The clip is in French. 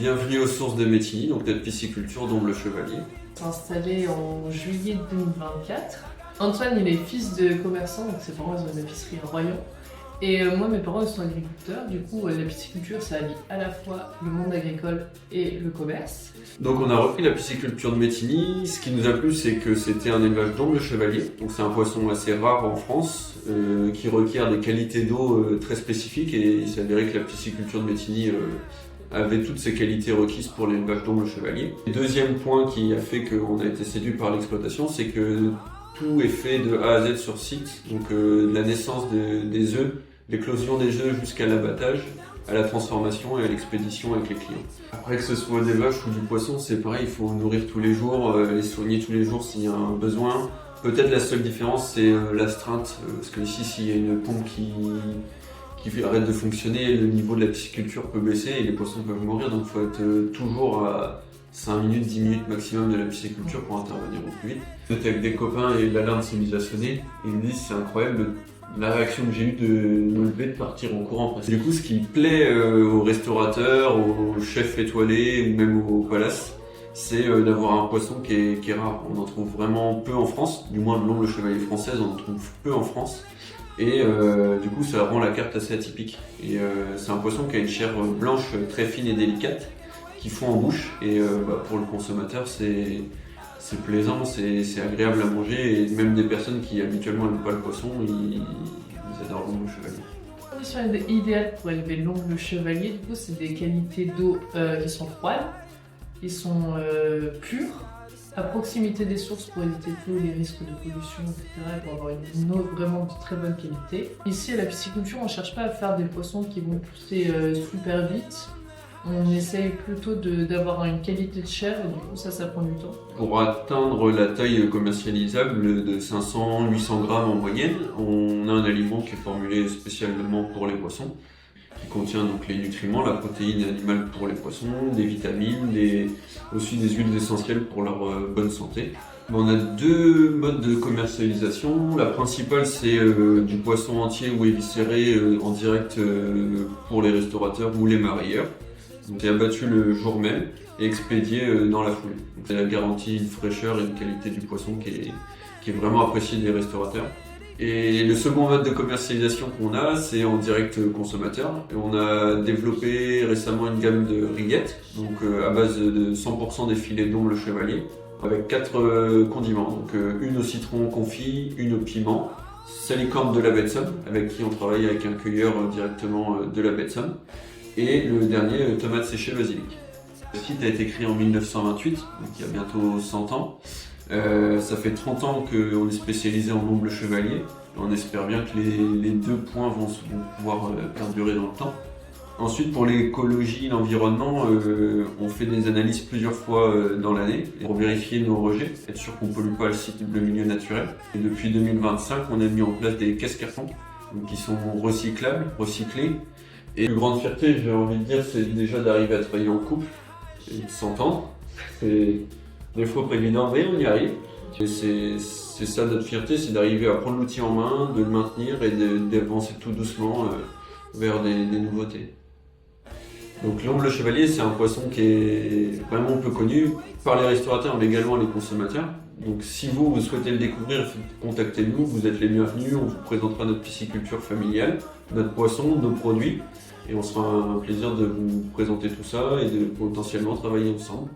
Bienvenue aux sources de Métigny, donc notre pisciculture d'Omble-le-Chevalier. On s'est installé en juillet 2024. Antoine, il est fils de commerçant, donc ses parents ont une épicerie en Royan. Et moi, mes parents ils sont agriculteurs, du coup la pisciculture ça allie à la fois le monde agricole et le commerce. Donc on a repris la pisciculture de Métigny. Ce qui nous a plu, c'est que c'était un élevage d'Omble-le-Chevalier. Donc c'est un poisson assez rare en France, qui requiert des qualités d'eau très spécifiques. Et il s'avérait que la pisciculture de Métigny avait toutes ces qualités requises pour l'élevage d'Omble-le-Chevalier. Deuxième point qui a fait qu'on a été séduit par l'exploitation, c'est que tout est fait de A à Z sur site. Donc de la naissance des œufs, l'éclosion des œufs jusqu'à l'abattage, à la transformation et à l'expédition avec les clients. Après, que ce soit des vaches ou du poisson, c'est pareil, il faut nourrir tous les jours, les soigner tous les jours s'il y a un besoin. Peut-être la seule différence, c'est l'astreinte, parce que ici, s'il y a une pompe qui arrête de fonctionner, le niveau de la pisciculture peut baisser et les poissons peuvent mourir, donc il faut être toujours à 5 minutes, 10 minutes maximum de la pisciculture pour intervenir au plus vite. J'étais avec des copains et l'alarme s'est mise à sonner, et ils me disent c'est incroyable la réaction que j'ai eue de me lever, de partir en courant. Du coup, ce qui plaît aux restaurateurs, aux chefs étoilés ou même au palace, c'est d'avoir un poisson qui est rare. On en trouve vraiment peu en France, du moins de l'Omble-le-Chevalier française, on en trouve peu en France. Et du coup, ça rend la carte assez atypique. Et c'est un poisson qui a une chair blanche très fine et délicate, qui fond en bouche. Et pour le consommateur, c'est plaisant, c'est agréable à manger. Et même des personnes qui habituellement n'aiment pas le poisson, ils adorent l'Omble-le-Chevalier. La condition idéale pour élever l'Omble-le-Chevalier, du coup, c'est des qualités d'eau qui sont froides, qui sont pures, à proximité des sources pour éviter tous les risques de pollution, etc. et pour avoir une eau vraiment de très bonne qualité. Ici, à la pisciculture, on ne cherche pas à faire des poissons qui vont pousser super vite. On essaye plutôt d'avoir une qualité de chair et du coup ça prend du temps. Pour atteindre la taille commercialisable de 500-800 grammes en moyenne, on a un aliment qui est formulé spécialement pour les poissons, qui contient donc les nutriments, la protéine animale pour les poissons, des vitamines, aussi des huiles essentielles pour leur bonne santé. On a deux modes de commercialisation. La principale, c'est du poisson entier ou éviscéré en direct pour les restaurateurs ou les marailleurs. Donc, c'est abattu le jour même et expédié dans la foulée. Donc, ça garantit une fraîcheur et une qualité du poisson qui est vraiment appréciée des restaurateurs. Et le second mode de commercialisation qu'on a, c'est en direct consommateur. Et on a développé récemment une gamme de rillettes, donc à base de 100% des filets d'Omble-le-Chevalier, avec 4 condiments. Donc une au citron confit, une au piment, salicorne de la baie de Somme, avec qui on travaille avec un cueilleur directement de la baie de Somme, et le dernier, tomate séchée basilic. Le site a été créé en 1928, donc il y a bientôt 100 ans. Ça fait 30 ans qu'on est spécialisé en Omble-le-Chevalier. On espère bien que les deux points vont pouvoir perdurer dans le temps. Ensuite, pour l'écologie, l'environnement, on fait des analyses plusieurs fois dans l'année pour vérifier nos rejets, être sûr qu'on ne pollue pas le milieu naturel. Et depuis 2025, on a mis en place des caisses-cartons qui sont recyclables, recyclés. Et la plus grande fierté, j'ai envie de dire, c'est déjà d'arriver à travailler en couple et de s'entendre. Des fois préliminaires, mais on y arrive. C'est ça notre fierté, c'est d'arriver à prendre l'outil en main, de le maintenir et d'avancer tout doucement vers des nouveautés. Donc l'Omble-le-Chevalier, c'est un poisson qui est vraiment peu connu par les restaurateurs, mais également les consommateurs. Donc si vous souhaitez le découvrir, contactez-nous, vous êtes les bienvenus, on vous présentera notre pisciculture familiale, notre poisson, nos produits, et on sera un plaisir de vous présenter tout ça et de potentiellement travailler ensemble.